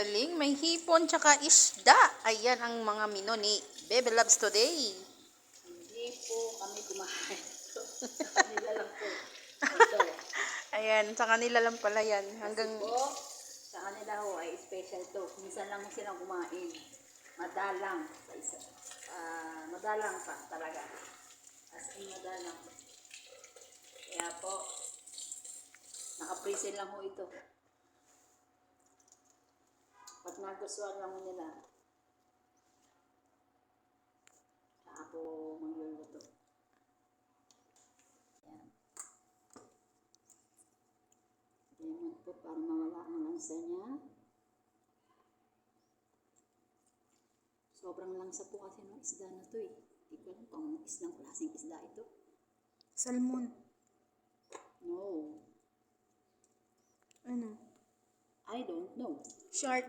galing. May hipon tsaka isda. Ayan ang mga menu ni Bebe Loves today. Hindi po kami kumain. Kanila lang po. Ito. Ayan, sa kanila lang pala yan. Hanggang Po, sa kanila ho ay special to. Minsan lang silang kumain. Madalang. Sa isa. Madalang pa talaga. As in madalang. Kaya po, naka-present lang ho ito. Pag nagustuhan lang nila, saka po magluluto. Yan. Lemon po para mawala ang lansa niya. Sobrang langsa po kasi ng isda na to eh. Hindi ko alam kung islang klaseng isda ito. salmon. No, Ano? I don't know. Shark.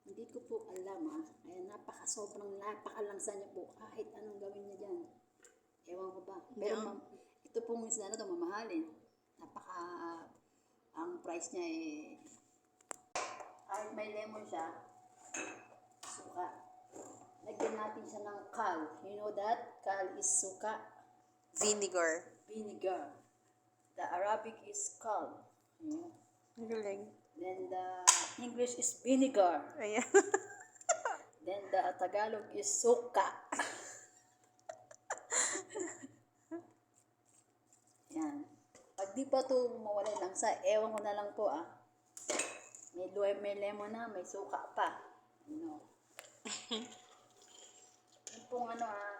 Hindi ko po alam ah. Kaya napakalangsa niya po. Kahit anong gawin niya dyan. Ewan ko ba. Pero Yeah. ito pong isda na to mamahalin. Ang price niya eh, kahit may lemon siya, suka. Lagyan natin siya ng kal. You know that? Kal is suka. Vinegar. Vinegar. The Arabic is kal. Yeah. Galing. Then the English is vinegar. Ayan. Then the Tagalog is suka. Yan. Pag di pa ito mawala lang sa, ewan ko na lang po ah. May lemon na, may suka pa. Ano? Yung pong ano ah,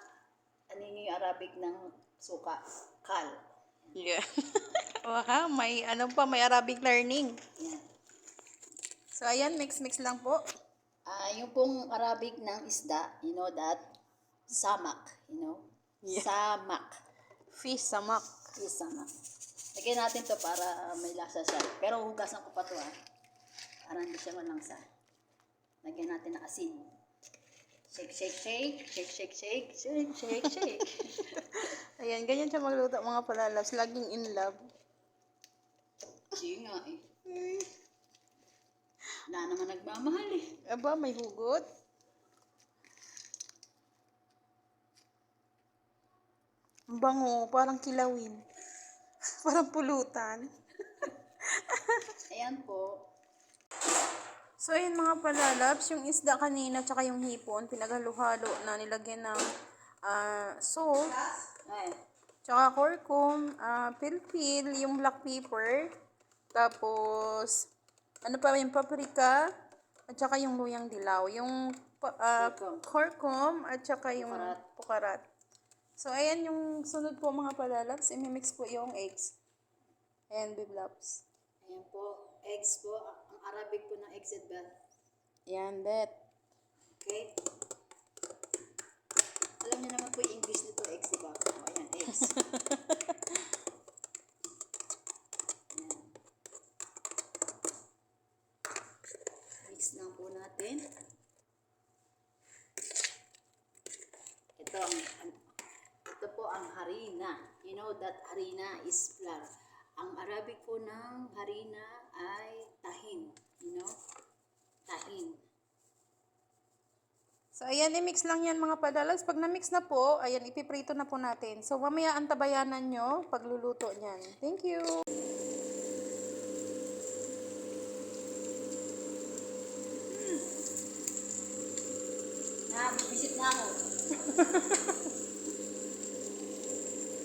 ano yung Arabic ng suka? Kal. Yeah. Wow, may ano pa, may Arabic learning. Yan. So, ayan, mix-mix lang po. Yung pong Arabic ng isda, you know that? Samak, you know? Yeah. Samak. Fish samak. Yes, samak. Lagyan natin to para may lasa siya. Pero hugasan ko pa to ah. Para hindi siya malangsa. Lagyan natin ng asin. Shake, shake, shake. Shake, shake, shake. Shake, shake, shake. Ayan, ganyan siya magluto mga palalabs. Laging in love. Sige nga eh. Wala naman nagmamahal eh. Aba, may hugot. Ang bango, parang kilawin. Parang pulutan. Ayan po. So, ayun mga palalabs, yung isda kanina tsaka yung hipon, pinaghalo-halo na nilagyan ng salt, Ay. tsaka curcum, pilpil, yung black pepper, tapos, ano pa yung paprika, at tsaka yung luyang dilaw, yung curcum, at tsaka yung pukarat. So, ayan yung sunod po mga palalabs, imimix po yung eggs. Ayan, biblabs. Ayan po. Eggs po. Ang Arabic po ng eggs at bell. Ayan, bet. Okay? Alam niyo naman po yung English nito, eggs, diba? O, ayan, eggs. Ayan. Mix lang po natin. Ito po ang harina. You know that harina is flour. Ang Arabic po ng harina ay tahin. You know? Tahin. So, ayan, i-mix lang yan mga padalas. Pag na-mix na po, ayan, ipiprito na po natin. So, mamaya antabayanan nyo pagluluto niyan. Thank you! Bibisit na ako.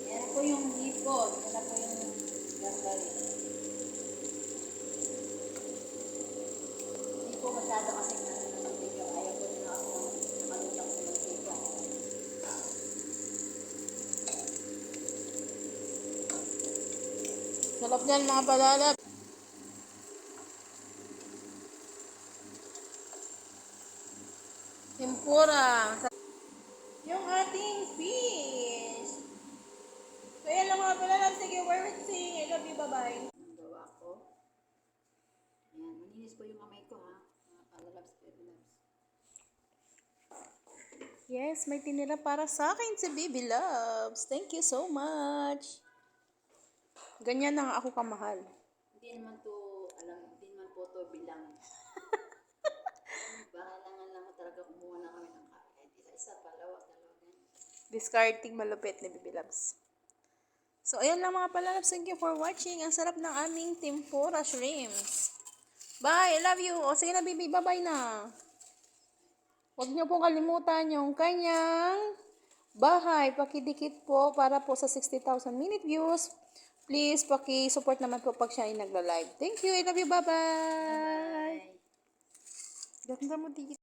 Yan po yung hipon. Yan po yung gambari. Hindi po masyado kasi ng video. Ayaw ko na ako nakalutang ko ng video. Sarap niyan mga palalap. Tempura. Yung ating fish. So, ayan lang mga palalap. Sige, we're waiting. I love you. Bye-bye. Ang gawa ko. Ayan, malinis po yung kamay ko ha. Mga palalabs, palalabs. Yes, may tinira para sa akin si Baby Loves. Thank you so much. Ganyan na nga ako kamahal. Hindi naman to magbilang. Kailangan lang talaga kumuha na kami ng kahit isa-isa, dalawa, ganyan. Discarding malupit ni Bibi Labs. So, ayan lang mga palalabs. Thank you for watching. Ang sarap ng aming tempura shrimps. Bye! I love you! O, sige na, Bibi. Bye-bye na. Huwag niyo pong kalimutan yung kanyang bahay. Pakidikit po para po sa 60,000 minute views. Please, paki-support naman po pag siya ay nagla-live. Thank you. I love you. Bye-bye. Ganda mo dito.